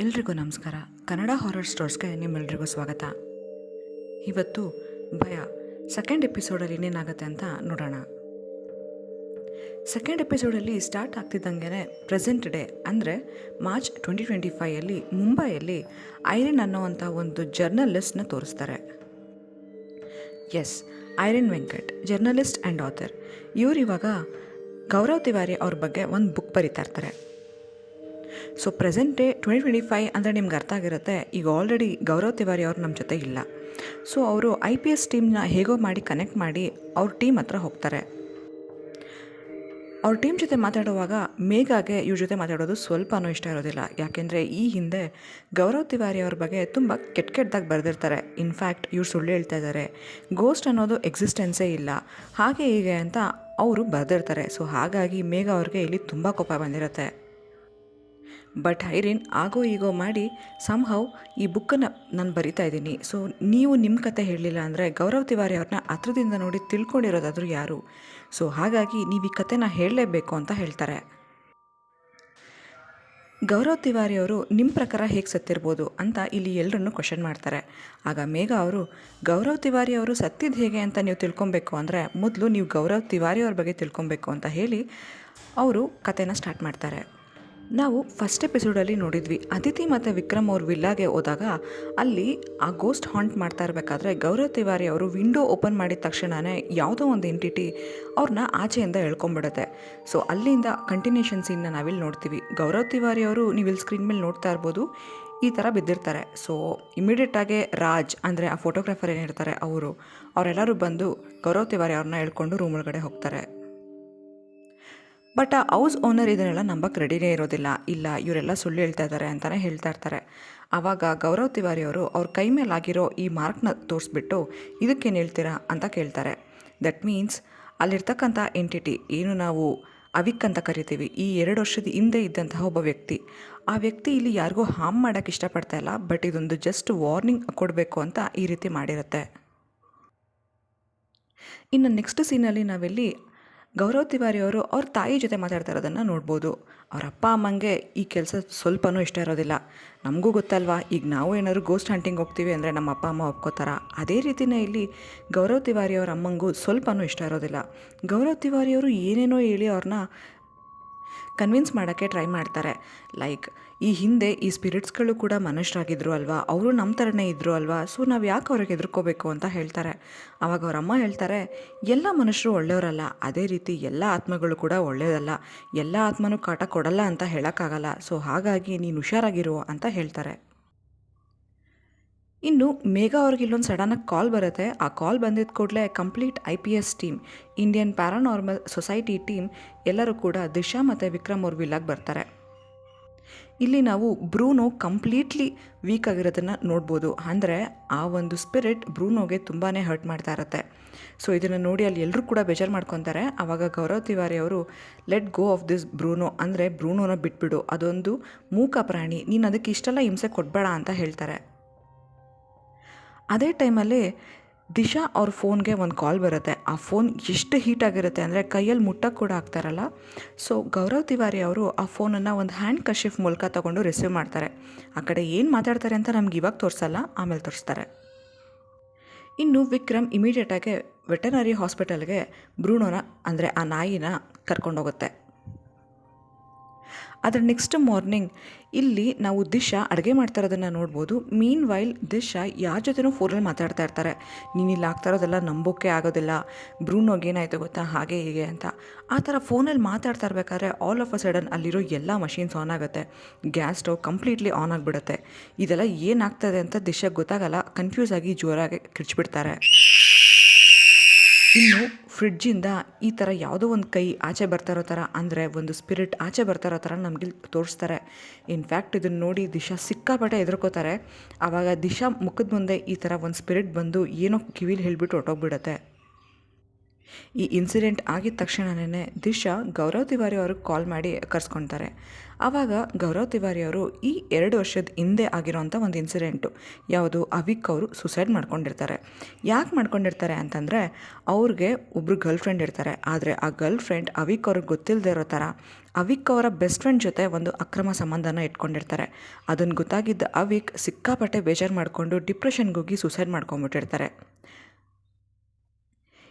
ಎಲ್ರಿಗೂ ನಮಸ್ಕಾರ. ಕನ್ನಡ ಹಾರರ್ ಸ್ಟೋರ್ಸ್ಗೆ ನಿಮ್ಮೆಲ್ರಿಗೂ ಸ್ವಾಗತ. ಇವತ್ತು ಭಯ ಸೆಕೆಂಡ್ ಎಪಿಸೋಡಲ್ಲಿ ಇನ್ನೇನಾಗುತ್ತೆ ಅಂತ ನೋಡೋಣ. ಸೆಕೆಂಡ್ ಎಪಿಸೋಡಲ್ಲಿ ಸ್ಟಾರ್ಟ್ ಆಗ್ತಿದ್ದಂಗೆ ಪ್ರೆಸೆಂಟ್ ಡೇ ಅಂದರೆ ಮಾರ್ಚ್ 2025 ಮುಂಬೈಯಲ್ಲಿ ಐರಿನ್ ಅನ್ನೋವಂಥ ಒಂದು ಜರ್ನಲಿಸ್ಟ್ನ ತೋರಿಸ್ತಾರೆ. Yes, Irene Venkat, journalist and author. ಇವರು ಇವಾಗ ಗೌರವ್ ತಿವಾರಿ ಅವ್ರ ಬಗ್ಗೆ ಒಂದು ಬುಕ್ ಬರೀತಾ ಇರ್ತಾರೆ. ಸೊ ಪ್ರೆಸೆಂಟ್ ಡೇ 2025 ಅಂದರೆ ನಿಮ್ಗೆ ಅರ್ಥ ಆಗಿರುತ್ತೆ, ಈಗ ಆಲ್ರೆಡಿ ಗೌರವ್ ತಿವಾರಿ ಅವ್ರು ನಮ್ಮ ಜೊತೆ ಇಲ್ಲ. ಸೊ ಅವರು IPS ಟೀಮ್ನ ಹೇಗೋ ಮಾಡಿ ಕನೆಕ್ಟ್ ಮಾಡಿ ಅವ್ರ ಟೀಮ್ ಹತ್ರ ಹೋಗ್ತಾರೆ. ಅವ್ರ ಟೀಮ್ ಜೊತೆ ಮಾತಾಡುವಾಗ ಮೇಘಾಗೆ ಇವ್ರ ಜೊತೆ ಮಾತಾಡೋದು ಸ್ವಲ್ಪನೂ ಇಷ್ಟ ಇರೋದಿಲ್ಲ. ಯಾಕೆಂದರೆ ಈ ಹಿಂದೆ ಗೌರವ್ ತಿವಾರಿ ಅವ್ರ ಬಗ್ಗೆ ತುಂಬ ಕೆಟ್ಟದಾಗಿ ಬರೆದಿರ್ತಾರೆ. ಇನ್ಫ್ಯಾಕ್ಟ್ ಇವ್ರು ಸುಳ್ಳು ಹೇಳ್ತಾ ಇದ್ದಾರೆ, ಗೋಸ್ಟ್ ಅನ್ನೋದು ಎಕ್ಸಿಸ್ಟೆನ್ಸೇ ಇಲ್ಲ, ಹಾಗೆ ಹೀಗೆ ಅಂತ ಅವರು ಬರೆದಿರ್ತಾರೆ. ಸೊ ಹಾಗಾಗಿ ಮೇಘ ಅವ್ರಿಗೆ ಇಲ್ಲಿ ತುಂಬ ಕೋಪ ಬಂದಿರುತ್ತೆ. ಬಟ್ ಐರಿನ್ ಆಗೋ ಈಗೋ ಮಾಡಿ ಸಂಹೌ ಈ ಬುಕ್ಕನ್ನು ನಾನು ಬರಿತಾ ಇದ್ದೀನಿ, ಸೊ ನೀವು ನಿಮ್ಮ ಕತೆ ಹೇಳಲಿಲ್ಲ ಅಂದರೆ ಗೌರವ್ ತಿವಾರಿ ಅವ್ರನ್ನ ಹತ್ರದಿಂದ ನೋಡಿ ತಿಳ್ಕೊಂಡಿರೋದಾದರೂ ಯಾರು, ಸೊ ಹಾಗಾಗಿ ನೀವು ಈ ಕತೆನ ಹೇಳಲೇಬೇಕು ಅಂತ ಹೇಳ್ತಾರೆ. ಗೌರವ್ ತಿವಾರಿ ಅವರು ನಿಮ್ಮ ಪ್ರಕಾರ ಹೇಗೆ ಸತ್ತಿರ್ಬೋದು ಅಂತ ಇಲ್ಲಿ ಎಲ್ಲರನ್ನು ಕ್ವಶನ್ ಮಾಡ್ತಾರೆ. ಆಗ ಮೇಘ ಅವರು, ಗೌರವ್ ತಿವಾರಿ ಅವರು ಸತ್ತಿದ್ದು ಹೇಗೆ ಅಂತ ನೀವು ತಿಳ್ಕೊಬೇಕು ಅಂದರೆ ಮೊದಲು ನೀವು ಗೌರವ್ ತಿವಾರಿ ಅವ್ರ ಬಗ್ಗೆ ತಿಳ್ಕೊಬೇಕು ಅಂತ ಹೇಳಿ ಅವರು ಕತೆನ ಸ್ಟಾರ್ಟ್ ಮಾಡ್ತಾರೆ. ನಾವು ಫಸ್ಟ್ ಎಪಿಸೋಡಲ್ಲಿ ನೋಡಿದ್ವಿ, ಅದಿತಿ ಮತ್ತು ವಿಕ್ರಮ್ ಅವ್ರ ವಿಲ್ಲಾಗೆ ಹೋದಾಗ ಅಲ್ಲಿ ಆ ಗೋಸ್ಟ್ ಹಾಂಟ್ ಮಾಡ್ತಾ ಇರಬೇಕಾದ್ರೆ ಗೌರವ್ ತಿವಾರಿ ಅವರು ವಿಂಡೋ ಓಪನ್ ಮಾಡಿದ ತಕ್ಷಣವೇ ಯಾವುದೋ ಒಂದು ಎಂಟಿಟಿ ಅವ್ರನ್ನ ಆಚೆಯಿಂದ ಎಳ್ಕೊಂಬಿಡುತ್ತೆ. ಸೊ ಅಲ್ಲಿಂದ ಕಂಟಿನ್ಯೂಷನ್ ಸೀನ್ನ ನಾವಿಲ್ಲಿ ನೋಡ್ತೀವಿ. ಗೌರವ್ ತಿವಾರಿ ಅವರು ನೀವು ಇಲ್ಲಿ ಸ್ಕ್ರೀನ್ ಮೇಲೆ ನೋಡ್ತಾ ಇರ್ಬೋದು, ಈ ಥರ ಬಿದ್ದಿರ್ತಾರೆ. ಸೊ ಇಮಿಡಿಯೇಟಾಗೆ ರಾಜ್ ಅಂದರೆ ಆ ಫೋಟೋಗ್ರಾಫರ್ ಏನಿರ್ತಾರೆ ಅವರೆಲ್ಲರೂ ಬಂದು ಗೌರವ್ ತಿವಾರಿ ಅವ್ರನ್ನ ಎಳ್ಕೊಂಡು ರೂಮ್ ಒಳಗಡೆ ಹೋಗ್ತಾರೆ. ಬಟ್ ಆ ಹೌಸ್ ಓನರ್ ಇದನ್ನೆಲ್ಲ ನಂಬಕ್ಕೆ ರೆಡಿನೇ ಇರೋದಿಲ್ಲ. ಇಲ್ಲ, ಇವರೆಲ್ಲ ಸುಳ್ಳು ಹೇಳ್ತಾ ಇದ್ದಾರೆ ಅಂತಲೇ ಹೇಳ್ತಾ ಇರ್ತಾರೆ. ಆವಾಗ ಗೌರವ್ ತಿವಾರಿ ಅವರು ಅವ್ರ ಕೈ ಮೇಲಾಗಿರೋ ಈ ಮಾರ್ಕ್ನ ತೋರಿಸ್ಬಿಟ್ಟು ಇದಕ್ಕೇನು ಹೇಳ್ತೀರಾ ಅಂತ ಕೇಳ್ತಾರೆ. ದಟ್ ಮೀನ್ಸ್ ಅಲ್ಲಿರ್ತಕ್ಕಂಥ ಎಂಟಿಟಿ ಏನು ನಾವು ಅವಿಕ್ ಅಂತ ಕರಿತೀವಿ, ಈ 2 ವರ್ಷದ ಹಿಂದೆ ಇದ್ದಂತಹ ಒಬ್ಬ ವ್ಯಕ್ತಿ, ಆ ವ್ಯಕ್ತಿ ಇಲ್ಲಿ ಯಾರಿಗೂ ಹಾರ್ಮ್ ಮಾಡೋಕ್ಕೆ ಇಷ್ಟಪಡ್ತಾ ಇಲ್ಲ, ಬಟ್ ಇದೊಂದು ಜಸ್ಟ್ ವಾರ್ನಿಂಗ್ ಕೊಡಬೇಕು ಅಂತ ಈ ರೀತಿ ಮಾಡಿರುತ್ತೆ. ಇನ್ನು ನೆಕ್ಸ್ಟ್ ಸೀನಲ್ಲಿ ನಾವೆಲ್ಲಿ ಗೌರವ್ ತಿವಾರಿ ಅವರು ಅವ್ರ ತಾಯಿ ಜೊತೆ ಮಾತಾಡ್ತಾ ಇರೋದನ್ನು ನೋಡ್ಬೋದು. ಅವ್ರ ಅಪ್ಪ ಅಮ್ಮಂಗೆ ಈ ಕೆಲಸ ಸ್ವಲ್ಪನೂ ಇಷ್ಟ ಇರೋದಿಲ್ಲ. ನಮಗೂ ಗೊತ್ತಲ್ವಾ, ಈಗ ನಾವು ಏನಾದರೂ ಗೋಸ್ಟ್ ಹಂಟಿಂಗ್ ಹೋಗ್ತೀವಿ ಅಂದರೆ ನಮ್ಮ ಅಪ್ಪ ಅಮ್ಮ ಒಪ್ಕೋತಾರ. ಅದೇ ರೀತಿಯೇ ಇಲ್ಲಿ ಗೌರವ್ ತಿವಾರಿ ಅವ್ರ ಅಮ್ಮಂಗೂ ಸ್ವಲ್ಪನೂ ಇಷ್ಟ ಇರೋದಿಲ್ಲ. ಗೌರವ್ ತಿವಾರಿ ಅವರು ಏನೇನೋ ಹೇಳಿ ಅವ್ರನ್ನ ಕನ್ವಿನ್ಸ್ ಮಾಡೋಕ್ಕೆ ಟ್ರೈ ಮಾಡ್ತಾರೆ. ಲೈಕ್ ಈ ಹಿಂದೆ ಈ ಸ್ಪಿರಿಟ್ಸ್ಗಳು ಕೂಡ ಮನುಷ್ಯರಾಗಿದ್ದರು ಅಲ್ವಾ, ಅವರು ನಮ್ಮ ಥರನೇ ಇದ್ದರು ಅಲ್ವಾ, ಸೊ ನಾವು ಯಾಕೆ ಅವ್ರಿಗೆ ಎದುರ್ಕೋಬೇಕು ಅಂತ ಹೇಳ್ತಾರೆ. ಆವಾಗ ಅವ್ರ ಅಮ್ಮ ಹೇಳ್ತಾರೆ, ಎಲ್ಲ ಮನುಷ್ಯರು ಒಳ್ಳೆಯವರಲ್ಲ, ಅದೇ ರೀತಿ ಎಲ್ಲ ಆತ್ಮಗಳು ಕೂಡ ಒಳ್ಳೆಯದಲ್ಲ, ಎಲ್ಲ ಆತ್ಮನೂ ಕಾಟ ಕೊಡಲ್ಲ ಅಂತ ಹೇಳೋಕ್ಕಾಗಲ್ಲ, ಸೊ ಹಾಗಾಗಿ ನೀನು ಹುಷಾರಾಗಿರು ಅಂತ ಹೇಳ್ತಾರೆ. ಇನ್ನು ಮೇಘ ಅವ್ರಿಗೆ ಇಲ್ಲೊಂದು ಸಡನ್ನಾಗಿ ಕಾಲ್ ಬರುತ್ತೆ. ಆ ಕಾಲ್ ಬಂದಿದ್ದ ಕೂಡಲೇ complete IPS team, Indian paranormal society team ಎಲ್ಲರೂ ಕೂಡ ದಿಶಾ ಮತ್ತು ವಿಕ್ರಮ್ ಅವ್ರ ವಿಲ್ಲಾಗಿ ಬರ್ತಾರೆ. ಇಲ್ಲಿ ನಾವು ಬ್ರೂನೋ ಕಂಪ್ಲೀಟ್ಲಿ ವೀಕ್ ಆಗಿರೋದನ್ನು ನೋಡ್ಬೋದು. ಅಂದರೆ ಆ ಒಂದು ಸ್ಪಿರಿಟ್ ಬ್ರೂನೋಗೆ ತುಂಬಾ ಹರ್ಟ್ ಮಾಡ್ತಾ ಇರುತ್ತೆ. ಸೊ ಇದನ್ನು ನೋಡಿ ಅಲ್ಲಿ ಎಲ್ಲರೂ ಕೂಡ ಬೇಜಾರು ಮಾಡ್ಕೊತಾರೆ. ಆವಾಗ ಗೌರವ್ ತಿವಾರಿ ಅವರು let go of this Bruno, ಅಂದರೆ ಬ್ರೂನೋನ ಬಿಟ್ಬಿಡು, ಅದೊಂದು ಮೂಕ ಪ್ರಾಣಿ, ನೀನು ಅದಕ್ಕೆ ಇಷ್ಟೆಲ್ಲ ಹಿಂಸೆ ಕೊಡಬೇಡ ಅಂತ ಹೇಳ್ತಾರೆ. ಅದೇ ಟೈಮಲ್ಲಿ ದಿಶಾ ಅವ್ರ ಫೋನ್ಗೆ ಒಂದು ಕಾಲ್ ಬರುತ್ತೆ. ಆ ಫೋನ್ ಎಷ್ಟು ಹೀಟ್ ಆಗಿರುತ್ತೆ ಅಂದರೆ ಕೈಯಲ್ಲಿ ಮುಟ್ಟಕ್ಕೆ ಕೂಡ ಆಗ್ತಾರಲ್ಲ. ಸೊ ಗೌರವ್ ತಿವಾರಿ ಅವರು ಆ ಫೋನನ್ನು ಒಂದು ಹ್ಯಾಂಡ್ ಕರ್ಶಿಫ್ ಮೂಲಕ ತೊಗೊಂಡು ರಿಸೀವ್ ಮಾಡ್ತಾರೆ. ಆ ಕಡೆ ಏನು ಮಾತಾಡ್ತಾರೆ ಅಂತ ನಮ್ಗೆ ಇವಾಗ ತೋರಿಸಲ್ಲ, ಆಮೇಲೆ ತೋರಿಸ್ತಾರೆ. ಇನ್ನು ವಿಕ್ರಮ್ ಇಮಿಡಿಯೇಟಾಗಿ ವೆಟರ್ನರಿ ಹಾಸ್ಪಿಟಲ್ಗೆ ಬ್ರೂನೋನ ಅಂದರೆ ಆ ನಾಯಿನ ಕರ್ಕೊಂಡೋಗುತ್ತೆ. ಅದರ ನೆಕ್ಸ್ಟ್ ಮಾರ್ನಿಂಗ್ ಇಲ್ಲಿ ನಾವು ದಿಶಾ ಅಡುಗೆ ಮಾಡ್ತಾ ಇರೋದನ್ನು ನೋಡ್ಬೋದು. ಮೀನ್ ವೈಲ್ ದಿಶಾ ಯಾರ ಜೊತೆನೂ ಫೋನಲ್ಲಿ ಮಾತಾಡ್ತಾ ಇರ್ತಾರೆ. ನೀನು ಇಲ್ಲಿ ಆಗ್ತಾ ಇರೋದೆಲ್ಲ ನಂಬೋಕೆ ಆಗೋದಿಲ್ಲ, ಬ್ರೂನೋಗೆ ಏನಾಯಿತು ಗೊತ್ತಾ, ಹಾಗೆ ಹೀಗೆ ಅಂತ ಆ ಥರ ಫೋನಲ್ಲಿ ಮಾತಾಡ್ತಾ ಇರಬೇಕಾದ್ರೆ ಆಲ್ ಆಫ್ ಅ ಸಡನ್ ಅಲ್ಲಿರೋ ಎಲ್ಲ ಮಷೀನ್ಸ್ ಆನ್ ಆಗುತ್ತೆ. ಗ್ಯಾಸ್ ಸ್ಟವ್ ಕಂಪ್ಲೀಟ್ಲಿ ಆನ್ ಆಗಿಬಿಡುತ್ತೆ. ಇದೆಲ್ಲ ಏನಾಗ್ತದೆ ಅಂತ ದಿಶಾಗೆ ಗೊತ್ತಾಗಲ್ಲ, ಕನ್ಫ್ಯೂಸ್ ಆಗಿ ಜೋರಾಗಿ ಕಿರ್ಚ್ಬಿಡ್ತಾರೆ. ಇನ್ನು ಫ್ರಿಡ್ಜಿಂದ ಈ ಥರ ಯಾವುದೋ ಒಂದು ಕೈ ಆಚೆ ಬರ್ತಾ ಇರೋ ಥರ, ಅಂದರೆ ಒಂದು ಸ್ಪಿರಿಟ್ ಆಚೆ ಬರ್ತಾ ಇರೋ ಥರ ನಮಗೆ ತೋರಿಸ್ತಾರೆ. ಇನ್ಫ್ಯಾಕ್ಟ್ ಇದನ್ನು ನೋಡಿ ದಿಶಾ ಸಿಕ್ಕಾಪಟ್ಟೆ ಎದುರ್ಕೋತಾರೆ. ಆವಾಗ ದಿಶಾ ಮುಖದ ಮುಂದೆ ಈ ಥರ ಒಂದು ಸ್ಪಿರಿಟ್ ಬಂದು ಏನೋ ಕಿವಿಲಿ ಹೇಳಿಬಿಟ್ಟು ಹೊರಟೋಗ್ಬಿಡುತ್ತೆ. ಈ ಇನ್ಸಿಡೆಂಟ್ ಆಗಿದ ತಕ್ಷಣವೇ ದಿಶಾ ಗೌರವ್ ತಿವಾರಿ ಅವ್ರಿಗೆ ಕಾಲ್ ಮಾಡಿ ಕರ್ಸ್ಕೊತಾರೆ. ಆವಾಗ ಗೌರವ್ ತಿವಾರಿ ಅವರು ಈ 2 ವರ್ಷದ ಹಿಂದೆ ಆಗಿರೋಂಥ ಒಂದು ಇನ್ಸಿಡೆಂಟು, ಯಾವುದು ಅವಿಕ್ ಅವರು ಸುಸೈಡ್ ಮಾಡ್ಕೊಂಡಿರ್ತಾರೆ. ಯಾಕೆ ಮಾಡ್ಕೊಂಡಿರ್ತಾರೆ ಅಂತಂದರೆ, ಅವ್ರಿಗೆ ಒಬ್ಬರು ಗರ್ಲ್ ಫ್ರೆಂಡ್ ಇರ್ತಾರೆ. ಆದರೆ ಆ ಗರ್ಲ್ ಫ್ರೆಂಡ್ ಅವಿಕ್ ಅವ್ರಿಗೆ ಗೊತ್ತಿಲ್ಲದೆ ಇರೋ ಥರ ಅವಿಕ್ ಅವರ ಬೆಸ್ಟ್ ಫ್ರೆಂಡ್ ಜೊತೆ ಒಂದು ಅಕ್ರಮ ಸಂಬಂಧನ ಇಟ್ಕೊಂಡಿರ್ತಾರೆ. ಅದನ್ನು ಗೊತ್ತಾಗಿದ್ದ ಅವಿಕ್ ಸಿಕ್ಕಾಪಟ್ಟೆ ಬೇಜಾರು ಮಾಡಿಕೊಂಡು ಡಿಪ್ರೆಷನ್ಗೆ ಹೋಗಿ ಸುಸೈಡ್ ಮಾಡ್ಕೊಂಬಿಟ್ಟಿರ್ತಾರೆ.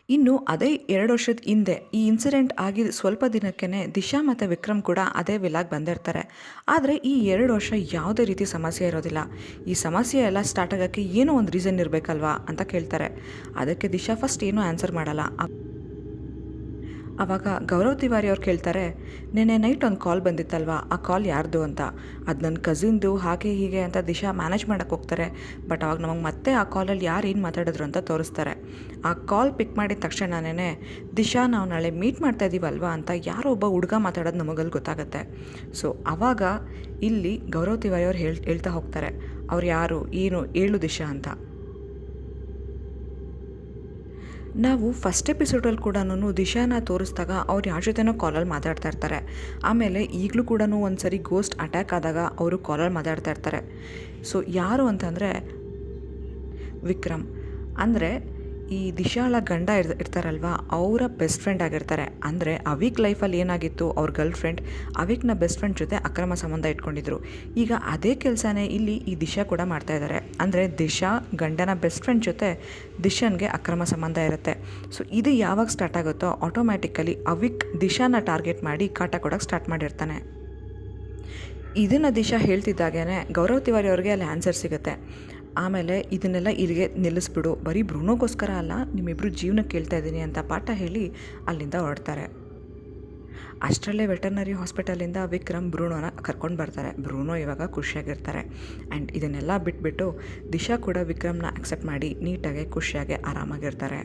ಇನ್ನು ಅದೇ 2 ವರ್ಷದ ಹಿಂದೆ ಈ ಇನ್ಸಿಡೆಂಟ್ ಆಗಿದ ಸ್ವಲ್ಪ ದಿನಕ್ಕೇ ದಿಶಾ ಮತ್ತು ವಿಕ್ರಮ್ ಕೂಡ ಅದೇ ವಿಲಾಗ್ ಬಂದಿರ್ತಾರೆ. ಆದರೆ ಈ 2 ವರ್ಷ ಯಾವುದೇ ರೀತಿ ಸಮಸ್ಯೆ ಇರೋದಿಲ್ಲ. ಈ ಸಮಸ್ಯೆ ಎಲ್ಲ ಸ್ಟಾರ್ಟ್ ಆಗೋಕ್ಕೆ ಏನೋ ಒಂದು ರೀಸನ್ ಇರಬೇಕಲ್ವಾ ಅಂತ ಕೇಳ್ತಾರೆ. ಅದಕ್ಕೆ ದಿಶಾ ಫಸ್ಟ್ ಏನೂ ಆನ್ಸರ್ ಮಾಡಲ್ಲ. ಆವಾಗ ಗೌರವ್ ತಿವಾರಿ ಅವ್ರು ಕೇಳ್ತಾರೆ, ನೆನ್ನೆ ನೈಟ್ ಒಂದು ಕಾಲ್ ಬಂದಿತ್ತಲ್ವಾ, ಆ ಕಾಲ್ ಯಾರ್ದು ಅಂತ. ಅದು ನನ್ನ ಕಸಿನ್ದು, ಹಾಗೆ ಹೀಗೆ ಅಂತ ದಿಶಾ ಮ್ಯಾನೇಜ್ ಮಾಡೋಕ್ಕೆ ಹೋಗ್ತಾರೆ. ಬಟ್ ಅವಾಗ ನಮಗೆ ಮತ್ತೆ ಆ ಕಾಲಲ್ಲಿ ಯಾರು ಏನು ಮಾತಾಡಿದ್ರು ಅಂತ ತೋರಿಸ್ತಾರೆ. ಆ ಕಾಲ್ ಪಿಕ್ ಮಾಡಿದ ತಕ್ಷಣವೇ ದಿಶಾ, ನಾವು ನಾಳೆ ಮೀಟ್ ಮಾಡ್ತಾ ಇದ್ದೀವಲ್ವಾ ಅಂತ ಯಾರೋ ಒಬ್ಬ ಹುಡುಗ ಮಾತಾಡೋದು ನಮಗಲ್ಲಿ ಗೊತ್ತಾಗುತ್ತೆ. ಸೊ ಆವಾಗ ಇಲ್ಲಿ ಗೌರವ್ ತಿವಾರಿ ಅವ್ರು ಹೇಳ್ತಾ ಹೋಗ್ತಾರೆ, ಅವ್ರು ಯಾರು ಏನು ಹೇಳು ದಿಶಾ ಅಂತ. ನಾವು ಫಸ್ಟ್ ಎಪಿಸೋಡಲ್ಲಿ ಕೂಡ ದಿಶಾನ ತೋರಿಸಿದಾಗ ಅವ್ರು ಯಾರ ಜೊತೆನೋ ಕಾಲಲ್ಲಿ ಮಾತಾಡ್ತಾ ಇರ್ತಾರೆ. ಆಮೇಲೆ ಈಗಲೂ ಕೂಡ ಒಂದು ಸರಿ ಗೋಸ್ಟ್ ಅಟ್ಯಾಕ್ ಆದಾಗ ಅವರು ಕಾಲಲ್ಲಿ ಮಾತಾಡ್ತಾ ಇರ್ತಾರೆ. ಸೊ ಯಾರು ಅಂತಂದರೆ ವಿಕ್ರಮ್, ಅಂದರೆ ಈ ದಿಶಾಳ ಗಂಡ ಇರ್ತಾರಲ್ವ, ಅವರ ಬೆಸ್ಟ್ ಫ್ರೆಂಡ್ ಆಗಿರ್ತಾರೆ. ಅಂದರೆ ಅವಿಕ್ ಲೈಫಲ್ಲಿ ಏನಾಗಿತ್ತು, ಅವ್ರ ಗರ್ಲ್ ಫ್ರೆಂಡ್ ಅವಿಕ್ನ ಬೆಸ್ಟ್ ಫ್ರೆಂಡ್ ಜೊತೆ ಅಕ್ರಮ ಸಂಬಂಧ ಇಟ್ಕೊಂಡಿದ್ರು. ಈಗ ಅದೇ ಕೆಲಸನೇ ಇಲ್ಲಿ ಈ ದಿಶಾ ಕೂಡ ಮಾಡ್ತಾಯಿದ್ದಾರೆ. ಅಂದರೆ ದಿಶಾ ಗಂಡನ ಬೆಸ್ಟ್ ಫ್ರೆಂಡ್ ಜೊತೆ ದಿಶಾನ್ಗೆ ಅಕ್ರಮ ಸಂಬಂಧ ಇರುತ್ತೆ. ಸೊ ಇದು ಯಾವಾಗ ಸ್ಟಾರ್ಟ್ ಆಗುತ್ತೋ ಆಟೋಮ್ಯಾಟಿಕಲಿ ಅವಿಕ್ ದಿಶಾನ ಟಾರ್ಗೆಟ್ ಮಾಡಿ ಕಾಟ ಕೊಡೋಕ್ಕೆ ಸ್ಟಾರ್ಟ್ ಮಾಡಿರ್ತಾನೆ. ಇದನ್ನು ದಿಶಾ ಹೇಳ್ತಿದ್ದಾಗೇ ಗೌರವ್ ತಿವಾರಿ ಅವ್ರಿಗೆ ಅಲ್ಲಿ ಆನ್ಸರ್ ಸಿಗುತ್ತೆ. ಆಮೇಲೆ ಇದನ್ನೆಲ್ಲ ಇಲ್ಲಿಗೆ ನಿಲ್ಲಿಸ್ಬಿಡು, ಬರೀ ಬ್ರೂನೋಗೋಸ್ಕರ ಅಲ್ಲ, ನಿಮ್ಮಿಬ್ಬರು ಜೀವನಕ್ಕೆ ಕೇಳ್ತಾ ಇದ್ದೀನಿ ಅಂತ ಪಾಠ ಹೇಳಿ ಅಲ್ಲಿಂದ ಹೊರಡ್ತಾರೆ. ಅಷ್ಟರಲ್ಲೇ ವೆಟರ್ನರಿ ಹಾಸ್ಪಿಟಲಿಂದ ವಿಕ್ರಮ್ ಬ್ರೂನೋನ ಕರ್ಕೊಂಡು ಬರ್ತಾರೆ. ಬ್ರೂನೋ ಇವಾಗ ಖುಷಿಯಾಗಿರ್ತಾರೆ. ಆ್ಯಂಡ್ ಇದನ್ನೆಲ್ಲ ಬಿಟ್ಬಿಟ್ಟು ದಿಶಾ ಕೂಡ ವಿಕ್ರಮ್ನ ಅಕ್ಸೆಪ್ಟ್ ಮಾಡಿ ನೀಟಾಗಿ ಖುಷಿಯಾಗಿ ಆರಾಮಾಗಿರ್ತಾರೆ.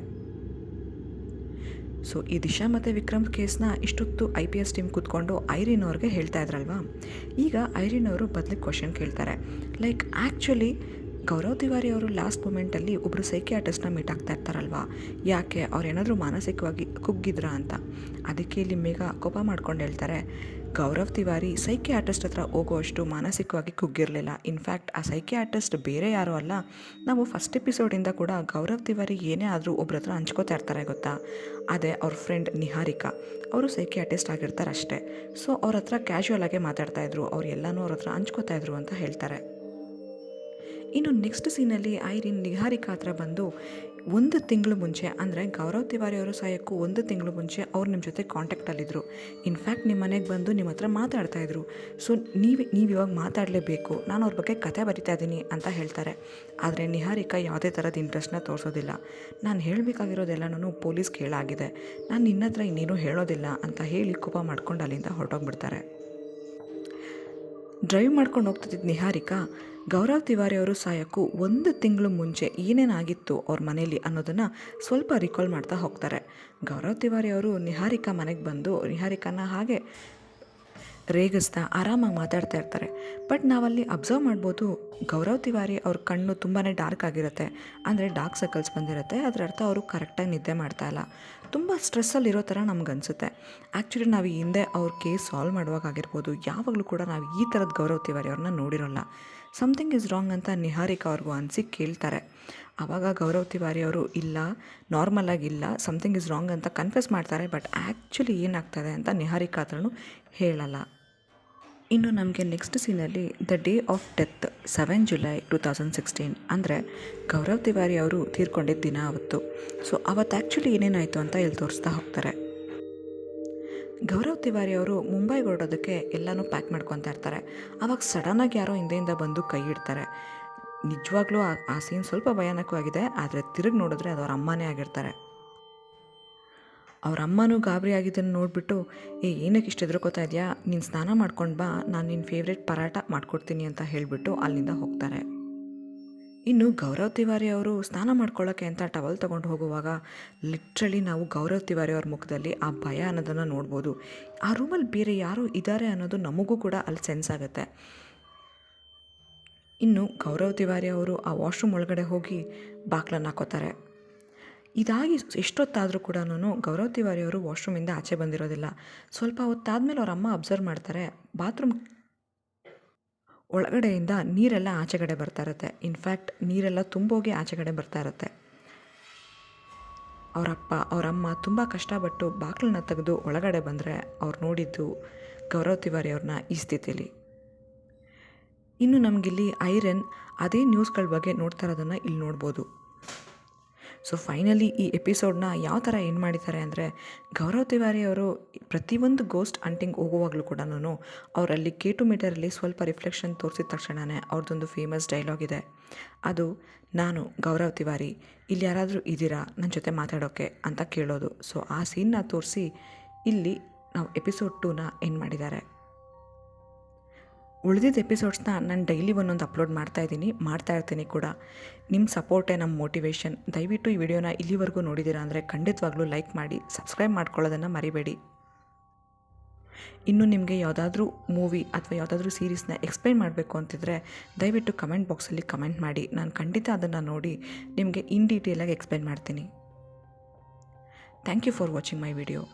ಸೊ ಈ ದಿಶಾ ಮತ್ತು ವಿಕ್ರಮ್ ಕೇಸ್ನ ಇಷ್ಟೊತ್ತು IPS ಟೀಮ್ ಕೂತ್ಕೊಂಡು ಐರಿನ್ ಅವ್ರಿಗೆ ಹೇಳ್ತಾ ಇದ್ರಲ್ವಾ, ಈಗ ಐರಿನ್ ಅವರು ಬದಲಿಗೆ ಕ್ವಶನ್ ಕೇಳ್ತಾರೆ. ಲೈಕ್ ಆ್ಯಕ್ಚುಲಿ ಗೌರವ್ ತಿವಾರಿ ಅವರು ಲಾಸ್ಟ್ ಮೂಮೆಂಟಲ್ಲಿ ಒಬ್ಬರು ಸೈಕಿಯಾಟ್ರಿಸ್ಟ್ನ ಮೀಟ್ ಆಗ್ತಾ ಇರ್ತಾರಲ್ವ, ಯಾಕೆ ಅವ್ರೇನಾದರೂ ಮಾನಸಿಕವಾಗಿ ಕುಗ್ಗಿದ್ರಾ ಅಂತ. ಅದಕ್ಕೆ ಇಲ್ಲಿ ಮೇಘ ಕೋಪ ಮಾಡ್ಕೊಂಡು ಹೇಳ್ತಾರೆ, ಗೌರವ್ ತಿವಾರಿ ಸೈಕಿಯಾಟ್ರಿಸ್ಟ್ ಹತ್ರ ಹೋಗುವಷ್ಟು ಮಾನಸಿಕವಾಗಿ ಕುಗ್ಗಿರಲಿಲ್ಲ. ಇನ್ಫ್ಯಾಕ್ಟ್ ಆ ಸೈಕಿಯಾಟ್ರಿಸ್ಟ್ ಬೇರೆ ಯಾರೂ ಅಲ್ಲ, ನಾವು ಫಸ್ಟ್ ಎಪಿಸೋಡಿಂದ ಕೂಡ ಗೌರವ್ ತಿವಾರಿ ಏನೇ ಆದರೂ ಒಬ್ರ ಹತ್ರ ಹಂಚ್ಕೋತಾ ಇರ್ತಾರೆ ಗೊತ್ತಾ, ಅದೇ ಅವ್ರ ಫ್ರೆಂಡ್ ನಿಹಾರಿಕಾ, ಅವರು ಸೈಕಿಯಾಟ್ರಿಸ್ಟ್ ಆಗಿರ್ತಾರೆ ಅಷ್ಟೇ. ಸೊ ಅವ್ರ ಹತ್ರ ಕ್ಯಾಶುವಲ್ ಆಗಿ ಮಾತಾಡ್ತಾಯಿದ್ರು, ಅವ್ರು ಎಲ್ಲನೂ ಅವ್ರ ಹತ್ರ ಹಂಚ್ಕೋತಾ ಇದ್ರು ಅಂತ ಹೇಳ್ತಾರೆ. ಇನ್ನು ನೆಕ್ಸ್ಟ್ ಸೀನಲ್ಲಿ ಐರಿನ್ ನಿಹಾರಿಕಾ ಹತ್ರ ಬಂದು 1 ತಿಂಗಳು ಮುಂಚೆ, ಅಂದರೆ ಗೌರವ್ ತಿವಾರಿ ಅವರು ಸಾಯೋಕ್ಕೂ 1 ತಿಂಗಳು ಮುಂಚೆ ಅವ್ರು ನಿಮ್ಮ ಜೊತೆ ಕಾಂಟ್ಯಾಕ್ಟಲ್ಲಿದ್ದರು. ಇನ್ಫ್ಯಾಕ್ಟ್ ನಿಮ್ಮ ಮನೆಗೆ ಬಂದು ನಿಮ್ಮ ಹತ್ರ ಮಾತಾಡ್ತಾಯಿದ್ರು. ಸೊ ನೀವು ಇವಾಗ ಮಾತಾಡಲೇಬೇಕು, ನಾನು ಅವ್ರ ಬಗ್ಗೆ ಕತೆ ಬರಿತಾ ಇದ್ದೀನಿ ಅಂತ ಹೇಳ್ತಾರೆ. ಆದರೆ ನಿಹಾರಿಕಾ ಯಾವುದೇ ಥರದ ಇಂಟ್ರೆಸ್ಟ್ನ ತೋರಿಸೋದಿಲ್ಲ. ನಾನು ಹೇಳಬೇಕಾಗಿರೋದೆಲ್ಲನೂ ಪೊಲೀಸ್ಗೆ ಹೇಳಾಗಿದೆ, ನಾನು ನಿನ್ನ ಹತ್ರ ಇನ್ನೇನು ಹೇಳೋದಿಲ್ಲ ಅಂತ ಹೇಳಿ ಕೋಪ ಮಾಡ್ಕೊಂಡು ಅಲ್ಲಿಂದ ಹೊರಟೋಗ್ಬಿಡ್ತಾರೆ. ಡ್ರೈವ್ ಮಾಡ್ಕೊಂಡು ಹೋಗ್ತಿದ್ದ ನಿಹಾರಿಕಾ ಗೌರವ್ ತಿವಾರಿ ಅವರು ಸಾಯೋಕ್ಕೂ 1 ತಿಂಗಳು ಮುಂಚೆ ಏನೇನಾಗಿತ್ತು ಅವ್ರ ಮನೇಲಿ ಅನ್ನೋದನ್ನು ಸ್ವಲ್ಪ ರಿಕಾಲ್ ಮಾಡ್ತಾ ಹೋಗ್ತಾರೆ. ಗೌರವ್ ತಿವಾರಿ ಅವರು ನಿಹಾರಿಕಾ ಮನೆಗೆ ಬಂದು ನಿಹಾರಿಕಾನ ಹಾಗೆ ರೇಗಿಸ್ತಾ ಆರಾಮಾಗಿ ಮಾತಾಡ್ತಾ ಇರ್ತಾರೆ. ಬಟ್ ನಾವಲ್ಲಿ ಅಬ್ಸರ್ವ್ ಮಾಡ್ಬೋದು, ಗೌರವ್ ತಿವಾರಿ ಅವ್ರ ಕಣ್ಣು ತುಂಬಾ ಡಾರ್ಕ್ ಆಗಿರುತ್ತೆ, ಅಂದರೆ ಡಾರ್ಕ್ ಸರ್ಕಲ್ಸ್ ಬಂದಿರುತ್ತೆ. ಅದರ ಅರ್ಥ ಅವರು ಕರೆಕ್ಟಾಗಿ ನಿದ್ದೆ ಮಾಡ್ತಾಯಿಲ್ಲ, ತುಂಬ ಸ್ಟ್ರೆಸ್ಸಲ್ಲಿರೋ ಥರ ನಮ್ಗನ್ಸುತ್ತೆ. ಆ್ಯಕ್ಚುಲಿ ನಾವು ಈ ಹಿಂದೆ ಅವ್ರ ಕೇಸ್ ಸಾಲ್ವ್ ಮಾಡುವಾಗಾಗಿರ್ಬೋದು, ಯಾವಾಗಲೂ ಕೂಡ ನಾವು ಈ ಥರದ ಗೌರವ್ ತಿವಾರಿ ಅವ್ರನ್ನ ನೋಡಿರೋಲ್ಲ. ಸಮಥಿಂಗ್ ಈಸ್ ರಾಂಗ್ ಅಂತ ನಿಹಾರಿಕಾ ಅವ್ರಿಗೂ ಅನಿಸಿ ಕೇಳ್ತಾರೆ. ಆವಾಗ ಗೌರವ್ ತಿವಾರಿ ಅವರು ಇಲ್ಲ, ನಾರ್ಮಲಾಗಿಲ್ಲ, ಸಮಥಿಂಗ್ ಈಸ್ ರಾಂಗ್ ಅಂತ ಕನ್ಫೆಸ್ ಮಾಡ್ತಾರೆ. ಬಟ್ ಆ್ಯಕ್ಚುಲಿ ಏನಾಗ್ತದೆ ಅಂತ ನಿಹಾರಿಕಾ ಹತ್ರನೂ ಹೇಳಲ್ಲ. ಇನ್ನು ನಮಗೆ ನೆಕ್ಸ್ಟ್ ಸೀನಲ್ಲಿ the day of death 7 July 2016, ಅಂದರೆ ಗೌರವ್ ತಿವಾರಿ ಅವರು ತೀರ್ಕೊಂಡಿದ್ದ ದಿನ ಅವತ್ತು. ಸೊ ಅವತ್ತು ಆ್ಯಕ್ಚುಲಿ ಏನೇನಾಯಿತು ಅಂತ ಇಲ್ಲಿ ತೋರಿಸ್ತಾ ಹೋಗ್ತಾರೆ. ಗೌರವ್ ತಿವಾರಿ ಅವರು ಮುಂಬೈಗೆ ಹೊರಡೋದಕ್ಕೆ ಎಲ್ಲನೂ ಪ್ಯಾಕ್ ಮಾಡ್ಕೊತಾ ಇರ್ತಾರೆ. ಆವಾಗ ಸಡನ್ನಾಗಿ ಯಾರೋ ಹಿಂದೆಯಿಂದ ಬಂದು ಕೈ ಇಡ್ತಾರೆ. ನಿಜವಾಗ್ಲೂ ಆ ಸೀನ್ ಸ್ವಲ್ಪ ಭಯಾನಕವಾಗಿದೆ. ಆದರೆ ತಿರುಗಿ ನೋಡಿದ್ರೆ ಅದು ಅವ್ರ ಅಮ್ಮನೇ ಆಗಿರ್ತಾರೆ. ಅವ್ರ ಅಮ್ಮನೂ ಗಾಬರಿ ಆಗಿದ್ದನ್ನು ನೋಡಿಬಿಟ್ಟು, ಏನಕ್ಕೆ ಇಷ್ಟು ಹೆದರ್ಕೋತಾ ಇದೆಯಾ, ನೀನು ಸ್ನಾನ ಮಾಡ್ಕೊಂಡು ಬಾ, ನಾನು ನಿನ್ನ ಫೇವ್ರೇಟ್ ಪರಾಟ ಮಾಡಿಕೊಡ್ತೀನಿ ಅಂತ ಹೇಳಿಬಿಟ್ಟು ಅಲ್ಲಿಂದ ಹೋಗ್ತಾರೆ. ಇನ್ನು ಗೌರವ್ ತಿವಾರಿ ಅವರು ಸ್ನಾನ ಮಾಡ್ಕೊಳ್ಳೋಕ್ಕೆ ಅಂತ ಟವಲ್ ತೊಗೊಂಡು ಹೋಗುವಾಗ ಲಿಟ್ರಲಿ ನಾವು ಗೌರವ್ ತಿವಾರಿ ಅವ್ರ ಮುಖದಲ್ಲಿ ಆ ಭಯ ಅನ್ನೋದನ್ನು ನೋಡ್ಬೋದು. ಆ ರೂಮಲ್ಲಿ ಬೇರೆ ಯಾರೋ ಇದ್ದಾರೆ ಅನ್ನೋದು ನಮಗೂ ಕೂಡ ಅಲ್ಲಿ ಸೆನ್ಸ್ ಆಗುತ್ತೆ. ಇನ್ನು ಗೌರವ್ ತಿವಾರಿ ಅವರು ಆ ವಾಶ್ರೂಮ್ ಒಳಗಡೆ ಹೋಗಿ ಬಾಗ್ಲನ್ನು ಹಾಕೋತಾರೆ. ಇದಾಗಿ ಎಷ್ಟೊತ್ತಾದರೂ ಕೂಡ ಗೌರವ್ ತಿವಾರಿ ಅವರು ವಾಶ್ರೂಮಿಂದ ಆಚೆ ಬಂದಿರೋದಿಲ್ಲ. ಸ್ವಲ್ಪ ಹೊತ್ತಾದಮೇಲೆ ಅವ್ರ ಅಮ್ಮ ಅಬ್ಸರ್ವ್ ಮಾಡ್ತಾರೆ, ಬಾತ್ರೂಮ್ ಒಳಗಡೆಯಿಂದ ನೀರೆಲ್ಲ ಆಚೆಗಡೆ ಬರ್ತಾ ಇರುತ್ತೆ. ಇನ್ಫ್ಯಾಕ್ಟ್ ನೀರೆಲ್ಲ ತುಂಬೋಗಿ ಆಚೆಗಡೆ ಬರ್ತಾ ಇರುತ್ತೆ. ಅವರಮ್ಮ ತುಂಬ ಕಷ್ಟಪಟ್ಟು ಬಾಗಿಲನ್ನ ತೆಗೆದು ಒಳಗಡೆ ಬಂದರೆ ಅವ್ರು ನೋಡಿದ್ದು ಗೌರವ್ ತಿವಾರಿ ಅವ್ರನ್ನ ಈ ಸ್ಥಿತಿಲಿ. ಇನ್ನು ನಮಗಿಲ್ಲಿ ಐರನ್ ಅದೇ ನ್ಯೂಸ್ಗಳ ಬಗ್ಗೆ ನೋಡ್ತಾ ಇರೋದನ್ನು ಇಲ್ಲಿ ನೋಡ್ಬೋದು. ಸೊ ಫೈನಲಿ ಈ ಎಪಿಸೋಡ್ನ ಯಾವ ಥರ ಏನು ಮಾಡಿದ್ದಾರೆ ಅಂದರೆ, ಗೌರವ್ ತಿವಾರಿ ಅವರು ಪ್ರತಿಯೊಂದು ಗೋಸ್ಟ್ ಹಂಟಿಂಗ್ ಹೋಗುವಾಗಲೂ ಕೂಡ ಅವರಲ್ಲಿ K2 ಮೀಟರಲ್ಲಿ ಸ್ವಲ್ಪ ರಿಫ್ಲೆಕ್ಷನ್ ತೋರಿಸಿದ ತಕ್ಷಣವೇ ಅವ್ರದ್ದೊಂದು ಫೇಮಸ್ ಡೈಲಾಗ್ ಇದೆ. ಅದು, ನಾನು ಗೌರವ್ ತಿವಾರಿ, ಇಲ್ಲಿ ಯಾರಾದರೂ ಇದ್ದೀರಾ ನನ್ನ ಜೊತೆ ಮಾತಾಡೋಕ್ಕೆ ಅಂತ ಕೇಳೋದು. ಸೊ ಆ ಸೀನ್ನ ತೋರಿಸಿ ಇಲ್ಲಿ ನಾವು ಎಪಿಸೋಡ್ 2ನ ಎಂಡ್ ಮಾಡಿದ್ದಾರೆ. ಉಳಿದಿದ್ದ ಎಪಿಸೋಡ್ಸ್ನ ನಾನು ಡೈಲಿ ಒಂದೊಂದು ಅಪ್ಲೋಡ್ ಮಾಡ್ತಾ ಇರ್ತೀನಿ ಕೂಡ. ನಿಮ್ಮ ಸಪೋರ್ಟೇ ನಮ್ಮ ಮೋಟಿವೇಶನ್. ದಯವಿಟ್ಟು ಈ ವಿಡಿಯೋನ ಇಲ್ಲಿವರೆಗೂ ನೋಡಿದ್ದೀರಾ ಅಂದರೆ ಖಂಡಿತವಾಗ್ಲೂ ಲೈಕ್ ಮಾಡಿ, ಸಬ್ಸ್ಕ್ರೈಬ್ ಮಾಡ್ಕೊಳ್ಳೋದನ್ನು ಮರಿಬೇಡಿ. ಇನ್ನು ನಿಮಗೆ ಯಾವುದಾದ್ರೂ ಮೂವಿ ಅಥವಾ ಯಾವುದಾದ್ರೂ ಸೀರೀಸ್ನ ಎಕ್ಸ್ಪ್ಲೈನ್ ಮಾಡಬೇಕು ಅಂತಿದ್ರೆ ದಯವಿಟ್ಟು ಕಮೆಂಟ್ ಬಾಕ್ಸಲ್ಲಿ ಕಮೆಂಟ್ ಮಾಡಿ. ನಾನು ಖಂಡಿತ ಅದನ್ನು ನೋಡಿ ನಿಮಗೆ ಇನ್ ಡೀಟೇಲಾಗಿ ಎಕ್ಸ್ಪ್ಲೈನ್ ಮಾಡ್ತೀನಿ. Thank you for watching my video.